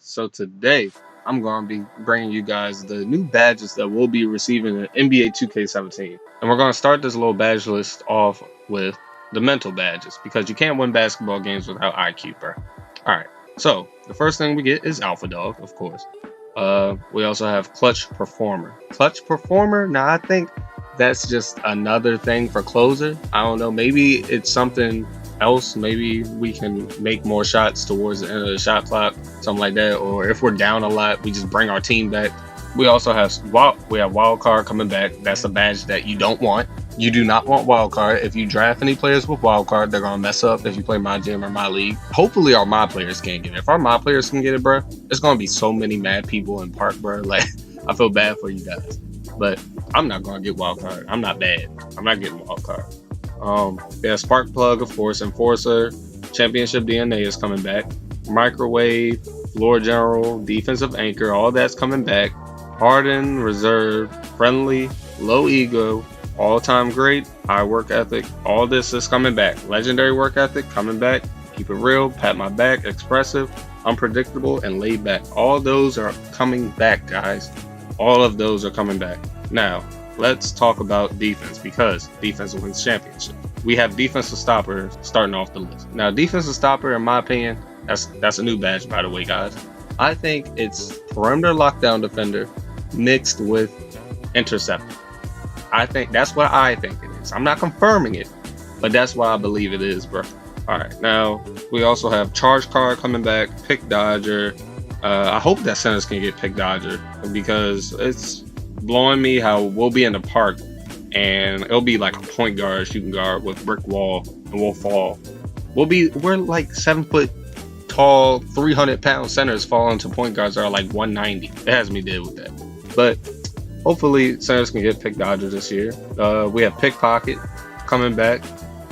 So today I'm going to be bringing you guys the new badges that we'll be receiving in NBA 2K17. And we're going to start this little badge list off with the mental badges because you can't win basketball games without IQ, bro. All right. So the first thing we get is Alpha Dog, of course. We also have Clutch Performer. Clutch Performer? Now I think that's just another thing for closer. I don't know. Maybe it's something else. Maybe we can make more shots towards the end of the shot clock, something like that. Or if we're down a lot, we just bring our team back. We also have Wildcard coming back. That's a badge that you don't want. You do not want Wildcard. If you draft any players with Wildcard, they're gonna mess up if you play my gym or my league. Hopefully our my players can't get it. If our my players can get it, bro, there's gonna be so many mad people in Park, bro. Like, I feel bad for you guys. But I'm not gonna get Wildcard. I'm not bad. I'm not getting Wildcard. Yeah, Spark Plug, of course, Enforcer, Championship DNA is coming back. Microwave, Floor General, Defensive Anchor, all that's coming back. Hardened, Reserve, Friendly, Low Ego, All-Time Great, High Work Ethic, all this is coming back. Legendary Work Ethic coming back. Keep it real, Pat My Back, Expressive, Unpredictable, and Laid Back. All those are coming back, guys. All of those are coming back. Now, let's talk about defense because defense wins championship. We have defensive stopper starting off the list. Now, defensive stopper, in my opinion, that's a new badge, by the way, guys. I think it's perimeter lockdown defender mixed with interceptor. I think that's what I think it is. I'm not confirming it, but that's what I believe it is, bro. All right, now we also have Charge Card coming back, Pick Dodger. I hope that centers can get Pick Dodger because it's blowing me how we'll be in the park and it'll be like a point guard, shooting guard with brick wall, and we'll fall. We're like 7 foot tall, 300-pound centers fall into point guards that are like 190. It has me deal with that. But hopefully centers can get Pick Dodger this year. We have Pickpocket coming back.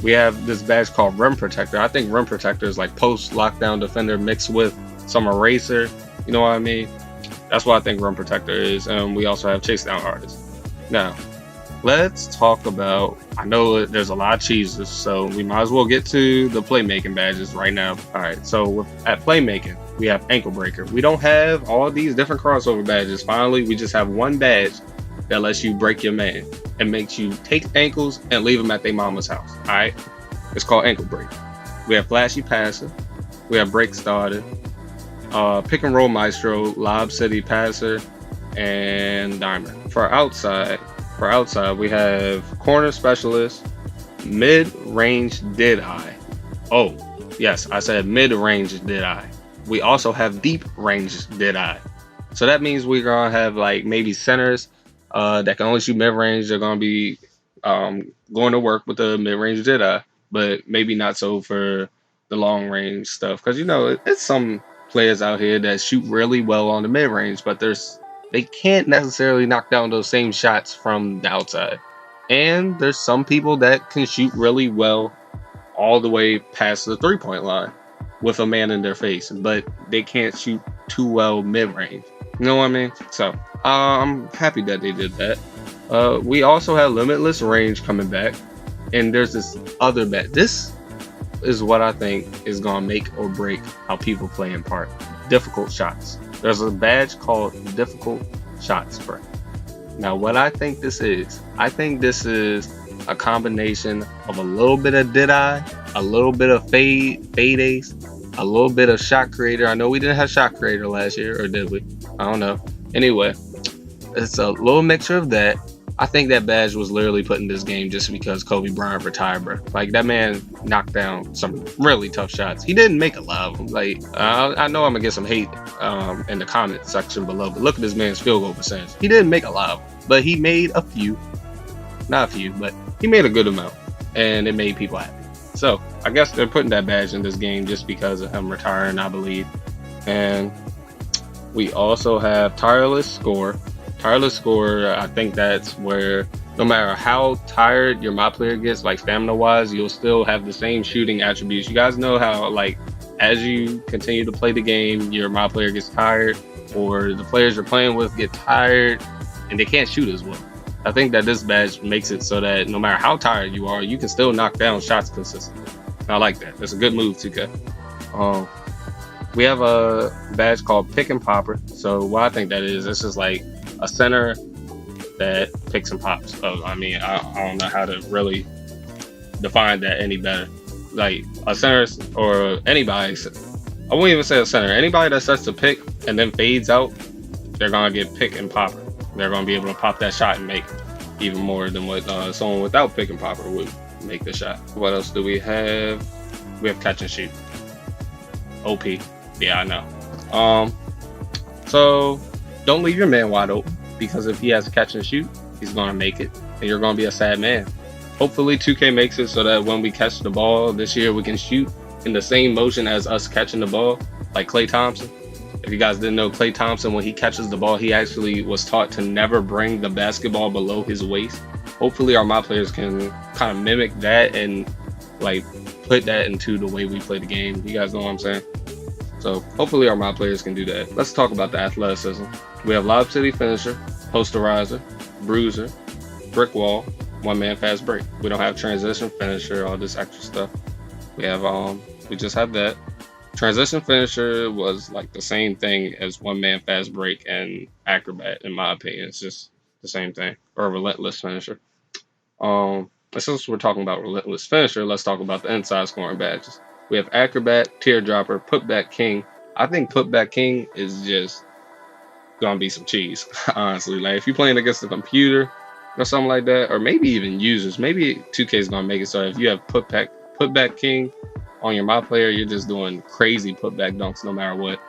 We have this badge called Rim Protector. I think Rim Protector is like post lockdown defender mixed with some eraser. You know what I mean? That's what I think Rim Protector is. And we also have Chase Down Artist. Now, let's talk about, I know there's a lot of cheeses, so we might as well get to the Playmaking badges right now. All right, so at Playmaking, we have Ankle Breaker. We don't have all these different crossover badges. Finally, we just have one badge that lets you break your man and makes you take ankles and leave them at their mama's house. All right, it's called Ankle Break. We have Flashy Passer. We have Break Starter. Pick and Roll Maestro, Lob City Passer, and Diamond. For outside, we have Corner Specialist, Mid-Range Deadeye. Oh, yes, I said Mid-Range Deadeye. We also have Deep Range Deadeye. So that means we're gonna have like maybe centers that can only shoot mid-range. They're gonna be going to work with the mid-range Deadeye, but maybe not so for the long-range stuff. Because you know, it's some players out here that shoot really well on the mid-range, but they can't necessarily knock down those same shots from the outside. And there's some people that can shoot really well all the way past the three-point line with a man in their face, but they can't shoot too well mid-range. You know what I mean? So I'm happy that they did that. We also have Limitless Range coming back, and there's this other bet. This is what I think is gonna make or break how people play in Park. Difficult shots. There's a badge called Difficult Shots, bro. Now, what I think this is a combination of a little bit of Deadeye, a little bit of Fade Ace, a little bit of Shot Creator. I know we didn't have Shot Creator last year, or did we? I don't know. Anyway, it's a little mixture of that. I think that badge was literally put in this game just because Kobe Bryant retired, bro. Like, that man knocked down some really tough shots. He didn't make a lot of them. Like, I know I'm gonna get some hate in the comment section below, but look at this man's field goal percentage. He didn't make a lot of them, but he made a few. Not a few, but he made a good amount, and it made people happy. So I guess they're putting that badge in this game just because of him retiring, I believe. And we also have Tireless Scorer. Tireless Scorer, I think that's where no matter how tired your my player gets, like stamina wise, you'll still have the same shooting attributes. You guys know how, like, as you continue to play the game, your my player gets tired, or the players you're playing with get tired and they can't shoot as well. I think that this badge makes it so that no matter how tired you are, you can still knock down shots consistently. I like that. That's a good move, 2K. We have a badge called Pick and Popper. So what I think that is, this is like a center that picks and pops. I mean, I don't know how to really define that any better. Like a center or anybody, I wouldn't even say a center. Anybody that starts to pick and then fades out, they're gonna get pick and popper. They're gonna be able to pop that shot and make even more than what someone without pick and popper would make the shot. What else do we have? We have catch and shoot. OP. Yeah, I know. So don't leave your man wide open, because if he has a catch and shoot, he's gonna make it, and you're gonna be a sad man. Hopefully 2K makes it so that when we catch the ball this year, we can shoot in the same motion as us catching the ball, like Klay Thompson. If you guys didn't know, Klay Thompson, when he catches the ball, he actually was taught to never bring the basketball below his waist. Hopefully our my players can kind of mimic that and like put that into the way we play the game. You guys know what I'm saying? So hopefully our my players can do that. Let's talk about the athleticism. We have Lob City Finisher, Posterizer, Bruiser, Brick Wall, one man fast break. We don't have transition finisher, all this extra stuff. We have we just have that. Transition finisher was like the same thing as one man fast break and Acrobat, in my opinion. It's just the same thing. Or Relentless Finisher. Since we're talking about Relentless Finisher, let's talk about the inside scoring badges. We have Acrobat, Teardropper, Putback King. I think Putback King is just gonna be some cheese, honestly. Like if you're playing against the computer or something like that, or maybe even users, maybe 2K is gonna make it so if you have Putback King on your my player, you're just doing crazy putback dunks no matter what.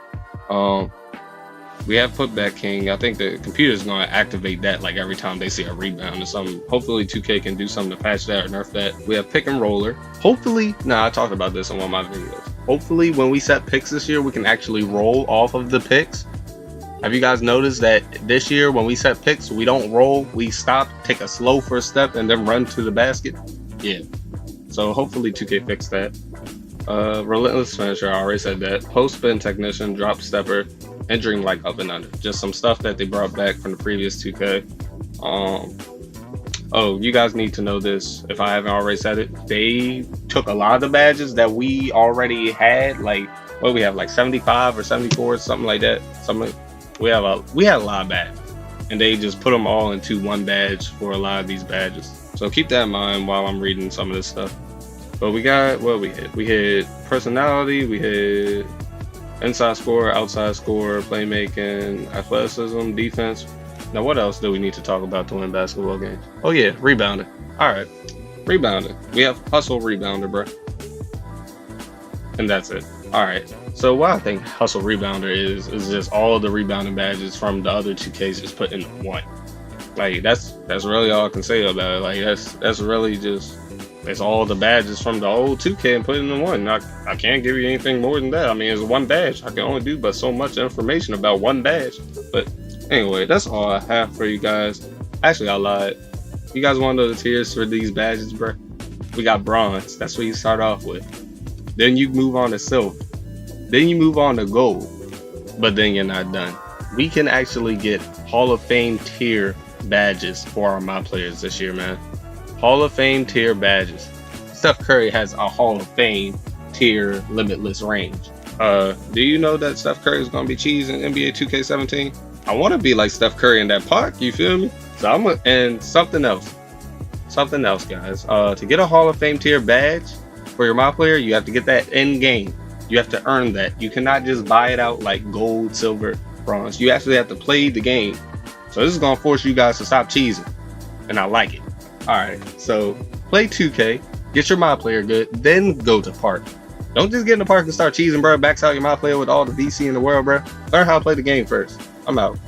We have Putback King. I think the computer is going to activate that like every time they see a rebound or something. Hopefully 2K can do something to patch that or nerf that. We have Pick and Roller. Hopefully, I talked about this in one of my videos. Hopefully when we set picks this year, we can actually roll off of the picks. Have you guys noticed that this year when we set picks, we don't roll, we stop, take a slow first step, and then run to the basket? Yeah. So hopefully 2K fix that. Relentless Finisher, I already said that. Post spin technician, drop stepper, and dream like up and under. Just some stuff that they brought back from the previous 2K. Oh, you guys need to know this if I haven't already said it. They took a lot of the badges that we already had, like what we have, like 75 or 74, something like that. We had a lot of badges, and they just put them all into one badge for a lot of these badges. So keep that in mind while I'm reading some of this stuff. But we got what we hit. We hit personality, we hit inside scorer, outside scorer, playmaking, athleticism, defense. Now what else do we need to talk about to win basketball games? Oh yeah, rebounding. Alright, rebounding. We have hustle rebounder, bro. And that's it. Alright, so what I think hustle rebounder is just all the rebounding badges from the other 2Ks just put into one. Like that's really all I can say about it. Like that's really just, it's all the badges from the old 2K and put it in one. I can't give you anything more than that. I mean, it's one badge. I can only do but so much information about one badge. But anyway, that's all I have for you guys. Actually, I lied. You guys want to know the tiers for these badges, bro? We got bronze. That's what you start off with. Then you move on to silver. Then you move on to gold. But then you're not done. We can actually get Hall of Fame tier badges for our my players this year, man. Hall of Fame tier badges. Steph Curry has a Hall of Fame tier limitless range. Do you know that Steph Curry is gonna be cheese in NBA 2K17? I want to be like Steph Curry in that park. You feel me? So and something else, guys. To get a Hall of Fame tier badge for your my player, you have to get that in game. You have to earn that. You cannot just buy it out like gold, silver, bronze. You actually have to play the game. So this is gonna force you guys to stop cheesing, and I like it. Alright, so play 2K, get your my player good, then go to park. Don't just get in the park and start cheesing, bro. Backs out your my player with all the VC in the world, bro. Learn how to play the game first. I'm out.